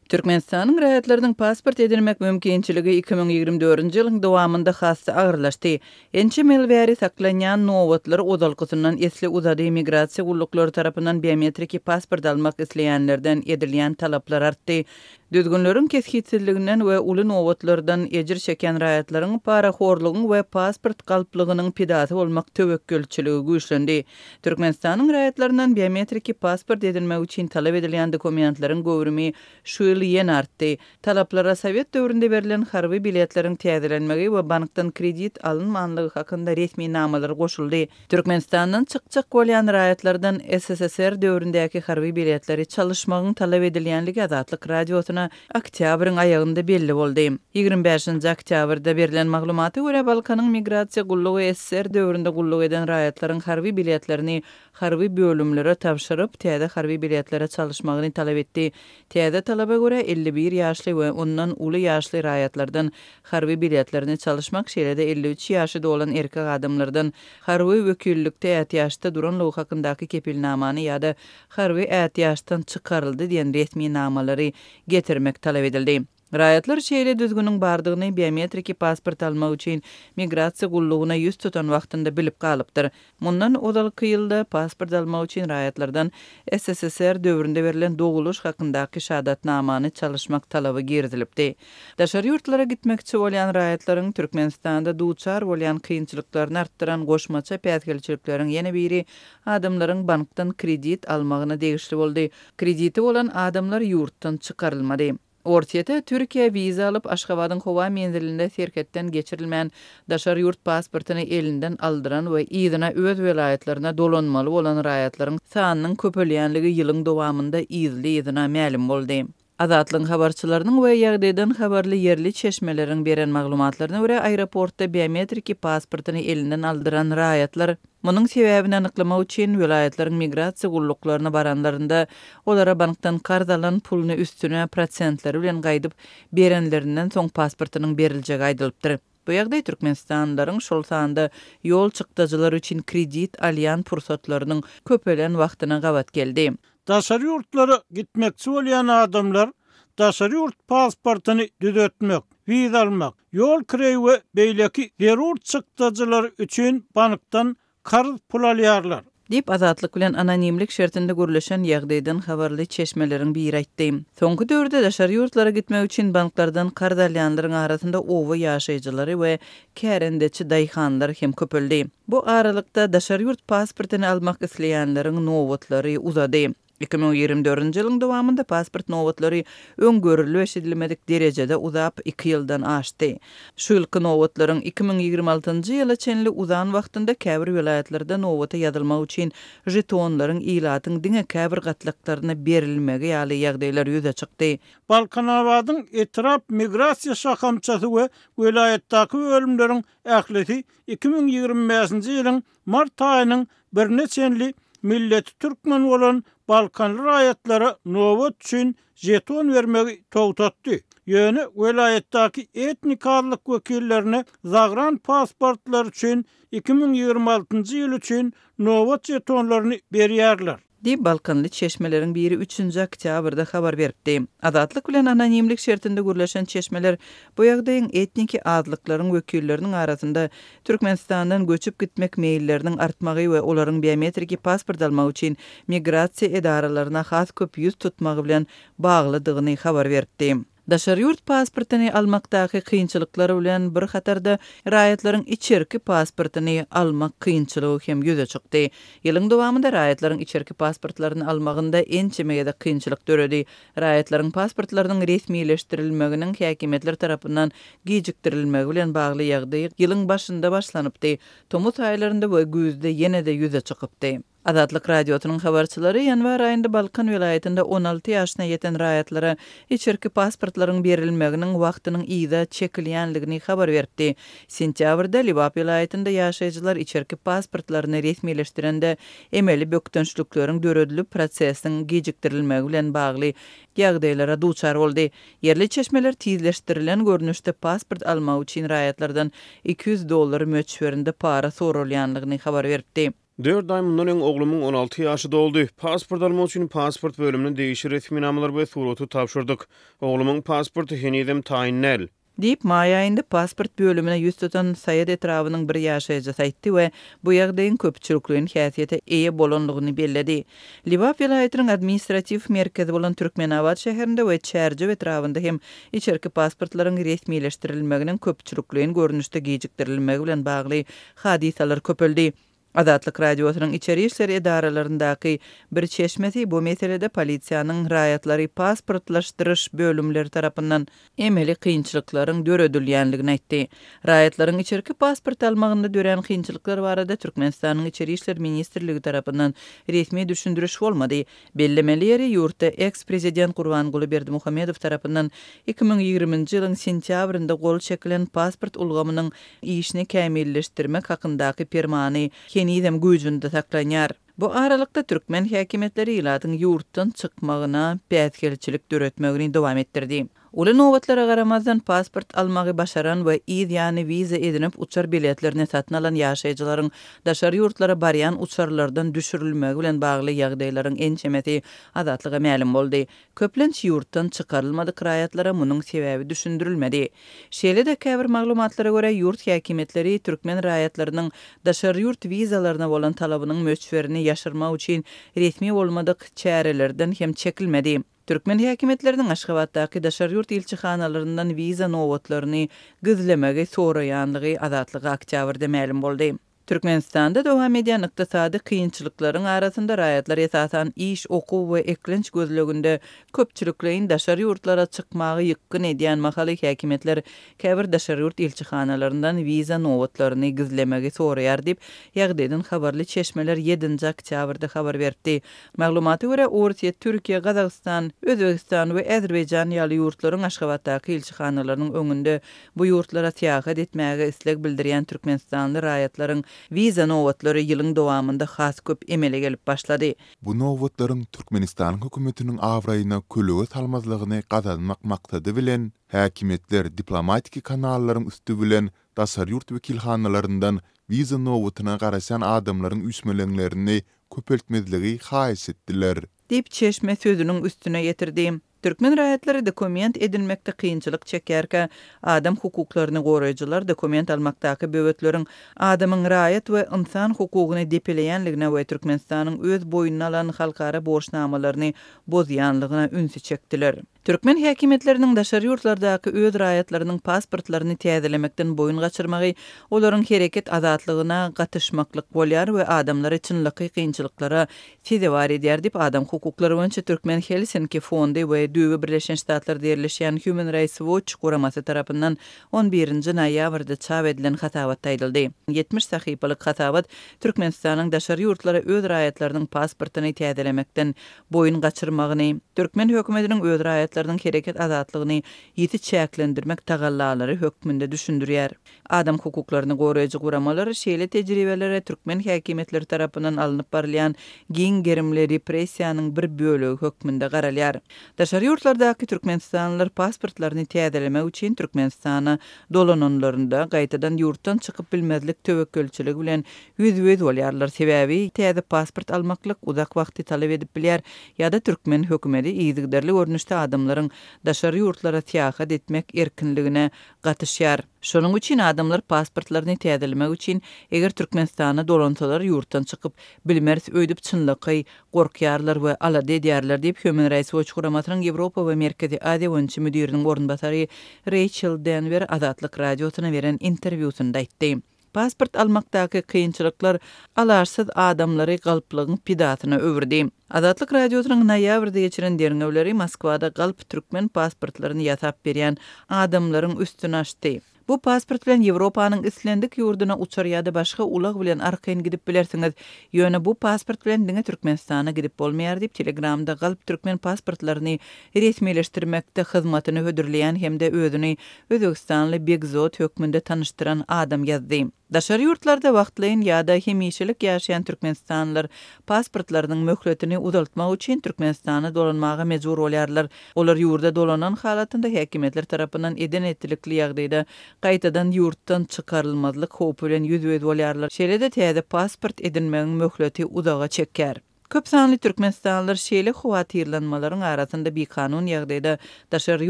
Türkmenistanyň raýatlarynyň pasport edilmek mümkinçiligi 2024-nji ýylyň dowamında hassa agyrlaşdy. Ençe mel bäri saklanýan nowatlar odalkysyndan esli uzady immigrasiýa gullukları tarapyndan biometrik pasport almak isleýänlerden edilýän talaplar artdy. Düzgünlörün keskitsizliginden we uly nowatlardan ejir çeken raýatlaryň paraxorlugyň we pasport galplygynyň pidasy bolmak töwekkülçiligi güýçlendi. Türkmenistanyň raýatlaryndan biometrik pasport edilmek üçin talap edilýän dokumentlaryň göwrümi şu ýyl ýene artdy. Talaplara Sowet döwründe berilen harby biletleriň täzelenmegi we bankdan kredit alınmanlygy hakynda resmi namalar goşuldy. Türkmenistanyň çyk-çyk bolýan raýatlardan SSSR döwründäki harby biletleri çalışmagyň talap edilýänligi Azatlyk radiosuna oktýabryň aýagynda belli boldy. 25-nji oktýabrda berilen maglumata görä Balkanyň migrasiýa gullugy SSR döwründe gulluk eden raýatlaryň harby biletlerini harby bölümlere tapşyryp täze harby biletlere çalışmagyny talap etdi. Täze talaba görä 51 ýaşly we ondan uly ýaşly raýatlardan harby biletlerini çalışmak şeýle-de 53 ýaşyda olan erkek adamlardan harby wekillikde ätýaşda duranlygy hakyndaky kepilnamany ýa-da harby ätýaşdan çykaryldy diýen resmi namalary getirmek talap edildi. Raýatlar şeýle düzgünüň bardygyny biometrik pasport almak üçin migrasiýa gullugyna ýüz tutan wagtynda bilip galypdyr. Mundan odalky ýylda pasport almak üçin raýatlardan SSSR döwründe berilen doguluş hakyndaky şahadatnamany çalışmak talaby girdilipdi. Daşary ýurtlara gitmekçi bolýan raýatlaryň Türkmenistanda duçar bolýan kynçylyklaryny artdyran goşmaça päsgelçilikleriň ýene biri adamlaryň bankdan kredit almagyna degişli boldy. Krediti bolan adamlar ýurtdan çykarylmady. Ortiýete Türkiýe viza alyp Aşgabatyň Howa menzilinde serketden geçirilmän daşary ýurt pasportyny elinden aldyran we ýygyna öz welaýatlaryna dolanmaly bolan raýatlaryň sanynyň köpelýänligi ýylyň dowamında ýygyna ma'lum boldy. Azatlyň habarçylarynyň we ýagdaýdan habarly yerli çeşmeleriň beren maglumatlaryna görä aeroportda biometrik pasportyny elinden aldyran raýatlar munyň sebäbini anyklamak üçin welaýatlaryň migrasiýa gulluklaryna baranlarynda olara bankdan karz alan puluny üstüne prosentleri bilen gaýdyp berenlerinden soň pasportynyň beriljegi aýdylypdyr. Bu ýagdaý Türkmenistanlylaryň şol sanda ýol çykdyjylar üçin kredit alýan pursatlarynyň köpelen wagtyna gabat geldi. Daşary ýurtlara gitmekçi bolýan adamlar daşary ýurt pasportyny düzeltmek, wiza almak, ýol kiregi we beýleki zerur çykdyjylar üçin bankdan karz pul alýarlar. Dip Azatlyk bilen anonimlik şertinde görüleşen ýagdaýdan habarly çeşmeleriň biri aýtdy. Soňky döwürde daşary ýurtlara gitmek üçin banklardan karz alýanlaryň arasynda owa ýaşaýjylary we kärendeçi daýhanlar hem köpeldi. Bu aralykda daşary ýurt pasportyny almak isleýänleriň nowatlary uzady. 2024-nji ýylyň dowamında pasport nowatlary öňgörüli eşidilmedik derejede uzap 2 ýyldan aşdy. Şu ýylky nowatlaryň 2026-njy ýyla çenli uzan wagtynda käbir welaýatlarda nowata ýazylmak üçin jetonlaryň ilatyň diňe käbir gatlaklaryna berilmegi ýaly ýagdaýlar ýüze çykdy. Balkanawadyň etrap migrasiýa şahamçasy we welaýatdaky bölümleriň ählisi 2025-nji ýylyň mart aýynyň birneçenli milleti Türkmen bolan Balkanly raýatlara nowat üçin jeton vermegi togtatdy. Ýöne welaýatdaky etnik arlyk wekillerine zagran pasportlar üçin 2026-njy ýyl üçin nowat jetonlaryny berýärler. Dip Balkanly çeşmeleriň biri 3-nji oktýabrda habar beripdi. Azatlyk bilen anonimlik şertinde görüleşen çeşmeler bu ýagdaýyň etnik adlyklaryň wekilleriniň arasynda Türkmenistandan göçüp gitmek meýilleriniň artmagy we olaryň biometrik pasport almak üçin migrasiýa edaralaryna has köp ýüz tutmagy bilen baglydygyny habar beripdi. Daşary ýurt pasportyny almakdaky kynçylyklary bilen bir hatarda raýatlaryň içerki pasportyny almak kynçylygy hem ýüze çykdy. Ýylyň dowamında raýatlaryň içerki pasportlaryny almagynda ençemeýede kynçylyk döredi. Raýatlaryň pasportlarynyň resmileşdirilmeginiň häkimetler tarapyndan gijikdirilmegi bilen bagly ýagdaý ýylyň başynda başlanypdy. Tomut aýlarynda we güzde ýene-de ýüze çykypdy. Azatlyk radiosynyň habarçylary ýanwar aýynda Balkan welaýatynda 16 ýaşyna ýeten raýatlara içerki pasportlaryň berilmeginiň wagtynyň ýyda çekilýänligini habar berdi. Sentýabrda Libap welaýatynda ýaşaýjylar içerki pasportlaryny resmileşdirende emeli bökdönçlükleriň döredilip prosesiň gejikdirilmegi bilen bagly ýagdaýlara duçar boldy. Yerli çeşmeler tizleşdirilen görnüşde pasport almak üçin raýatlardan $200 möçberinde para sorulýanlygyny habar berdi. 4 ay mundan öň oglumun 16 ýaşy doldy. Pasport almak üçin pasport bölümine değişir resmi namalar we suruty tapşyrdyk. Oglumun pasporty henizem taýinnel. Deyip may ayında pasport bölümüne yüz tutan Sayed etrafının bir yaşayıcısı aytdy we bu ýagdaýyň köpçülikligiň häsiýete eýe bolanlygyny belledi. Liwap vilayatynyň administrativ merkezi bolan Türkmenabad şäherinde we Çärji etrafynda hem içerki pasportlaryň resmileşdirilmeginiň köpçülikligiň görnüşde gejikdirilmegi bilen bagly hadisalar köpeldi. Adatlyk radiosynyň içeri işleri edaralaryndaky bir çeşmesi bu meselede polisiýanyň raýatlary pasportlaşdyryş bölümleri tarapyndan emeli kynçylyklaryň döredilýänligini aýtdy. Raýatlaryň içerki pasport almagynda dören kynçylyklar barada Türkmenistanyň içeri işler ministrligi tarapyndan resmi düşündürüş bolmady. Bellemeli ýeri ýurtda eks-prezident Gurbanguly Berdimuhammedow tarapyndan 2020-nji ýylyň sentýabrynda gol çekilen pasport ulgamynyň işini kämilleşdirmek hakyndaky permany kenizem güýjünde saklanýar. Bu aralykda türkmen häkimetleri ýylatyň ýurtdan çykmagyna pätkelçilik döretmegini dowam etdirdi. Uly nowatlara garamazdan pasport almagy başaran we ýani viza edinip uçar biletlerini satyn alan ýaşaýjylaryň daşary ýurtlara barýan uçarlardan düşürilmegi bilen bagly ýagdaýlaryň ençemeti adatlyga ma'lum boldy. Köplenç ýurtdan çykarylmadyk raýatlara munyň sebäbi düşündirilmedi. Şeýle-de käbir maglumatlara görä ýurt häkimetleri türkmen raýatlarynyň daşary ýurt vizalaryna bolan talabynyň möçberini ýaşyrmak üçin resmi bolmadyk çärelerden hem çekilmedi. Türkmen häkimetleriniň Aşgabatdaky daşary ýurt ilçihanalarynyň viza nowatlaryny gizlemegi soraýanlygy adatlyga oktýabrda ma'lum boldy. Türkmenistanda dowam edýän ykdysady kynçylyklaryň arasynda raýatlar esasan iş, okuw we eklenç gözleginde köpçülikligiň daşary ýurtlara çykmagy ýykyn edýän mahally häkimetler käbir daşary ýurt ilçihanalarynyň viza nowatlaryny gizlemegi soraýar diýip ýagdaýdan habarly çeşmeler 7-nji oktýabrda habar berdi. Maglumaty görä Orsiýa, Türkiýe, Gazagystan, Özbegistan we Äzerbeýjan ýaly ýurtlaryň Aşgabatdaky ilçihanalarynyň öňünde bu ýurtlara seýahat etmäge isleg bildirýän türkmenistanly raýatlaryň viza nowatlary ýylyň dowamında has köp emele gelip başlady. Bu nowatlaryň Türkmenistanyň hökümetiniň awraýyna kölege salmazlygyny gazanmak maksady bilen häkimetler diplomatik kanallaryň üstü bilen daşary ýurt wekilhanalarynyň viza nowatyna garaşan adamlaryň üsmelenlerini köpeltmezligi haýys etdiler. Dip çeşme sözüniň üstüne getirdi. Türkmen raýatlary dokument edinmekde kynçylyk çekerkä adam hukuklaryny goraýjylar dokument almakdaky böwetleriň adamyň raýat we insan hukugyny depeleýänligine we Türkmenistanyň öz boýnuna alan halkara borçnamalaryny bozýanlygyna ünsü çekdiler. Türkmen häkimetleriniň daşary ýurtlardaky öz raýatlarynyň pasportlaryny täzelemekden boyun gaçyrmagy olaryň hereket azatlygyna gatyşmaklyk bolýar we adamlar içinliky kynçylyklara sebäp edýär diýip adam hukuklary boýunça Türkmen Helsinki fondy we Düýbe Birleşen Ştatlarda ýerleşýän Human Rights Watch guramasy tarapyndan 11-nji noýabrda çap edilen hatabat aýdyldy. 70 sahypalyk hatabat Türkmenistanyň daşary ýurtlara öz raýatlarynyň pasportyny täzelemekden boyun gaçyrmagyny, Türkmen hökümetiniň öz raýatlarynyň hereket azatlygyny ýeti çäklendirmek tagallalary hökmünde düşündirýär. Adam hukuklaryny goraýjy guramalary şeýle tejribelere Türkmen häkimetleri tarapyndan alınıp barylýan giň gerimli repressiýanyň bir bölegi hökmünde garalýar. Daşary ýurtlardaky türkmenistanlylar pasportlaryny täzelemek üçin Türkmenistana dolananlarynda gaýtadan ýurtdan çykyp bilmezlik töwekkülçiligi bilen yüz-yüz bolýarlar. Sebäbi täze pasport almaklyk uzak wagty talap edip bilýär ýa-da türkmen hökümeti ýygyderli görnüşde adamlaryň daşary ýurtlara seýahat etmek erkinligine gatyşýar. Şonuň üçin adamlar pasportlaryny täzelemek üçin eger Türkmenistana dolansalar ýurtdan çykyp bilmez öýdüp çynlyky gorkýarlar we alady edýärler diýip Human Rights Watch guramatynyň Ýewropa we Merkezi Aziýa boýunça müdiriniň ornbasary Rachel Denver Adatlyk radiosyna beren interwýusynda aýtdy. Pasport almakdaky kynçylyklar alarsyz adamlary galplygyň pidatyna öwürdi. Adatlyk radiosynyň noýabrda geçiren derňewleri Moskwada galp türkmen pasportlaryny ýasap berýän adamlaryň üstüne açdy. Bu pasport bilen Ýewropanyň islendik ýurduna uçar ýa-da başga ulag bilen arkayn gidip bilersiňiz. Ýöne bu pasport bilen diňe Türkmenistana gidip bolmaýar diýip Telegramda galp türkmen pasportlaryny resmileşdirmekde hyzmatyny hödürleýän hemde özüni Özbegistanly Begzot hökmünde tanıştyran adam ýazdy. Daşary ýurtlarda wagtlaýyn ýa-da hemişelik ýaşaýan türkmenistanlylar pasportlarynyň möhletini uzaltmak üçin Türkmenistana dolanmaga mejbur bolýarlar. Olar ýurda dolanan halatynda häkimetler tarapyndan eden etdilikli ýagdaýda gaýtadan ýurtdan çykarylmazlyk howpy bilen $100 dollarlar şeýle-de täze pasport edinmegiň möhleti udaga çeker. Köp sanly türkmenstanlylar şeýle howatyrlanmalaryň arasynda bikanun ýagdaýda daşary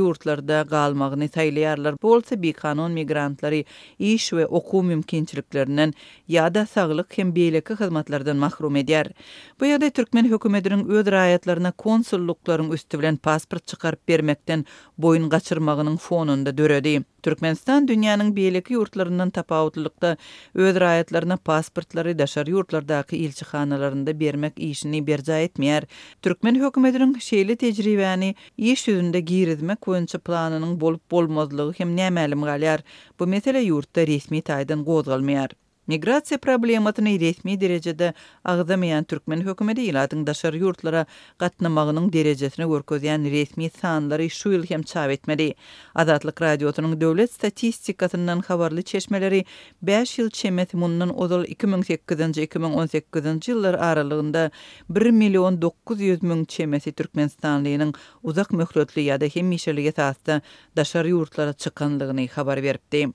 ýurtlarda galmagyny taýlaýarlar. Bolsa bikanun migrantlary iş we okuw mümkinçiliklerinden ýa-da saglyk hem beýleki hyzmatlardan mahrum edýär. Bu ýagdaý türkmen hökümetiniň öz raýatlaryna konsulluklaryň üstü bilen pasport çykaryp bermekden boyun gaçyrmagynyň fonunda döredi. Türkmenistan dünýäniň beýleki ýurtlaryndan tapawutlykda öz raýatlaryna pasportlary daşary ýurtlardaky ilçihanalaryna bermek işini berja etmeýär. Türkmen hökümetiniň şeýle tejribäni iş ýüzünde girizmek boýunça planynyň bolup bolmazlygy hem nämälim galýar. Bu mesele ýurtda resmi taýdan gozgalmaýar. Migrasiýa problematyny resmi derejede agzamaýan türkmen hökümeti ýylatyň daşary ýurtlara gatnamagynyň derejesini görkezýän resmi sanlary şu ýyl hem çap etmedi. Azatlyk radiosynyň döwlet statistikasyndan habarly çeşmeleri 5 ýyl çemeti mundan ozal 2008-2018 ýyllar aralygynda 1.900.000 çemeti Türkmenistanlynyň uzak möhletli ýa-da hem mişeligi tasda daşary ýurtlara çykanlygyny habar beripdi.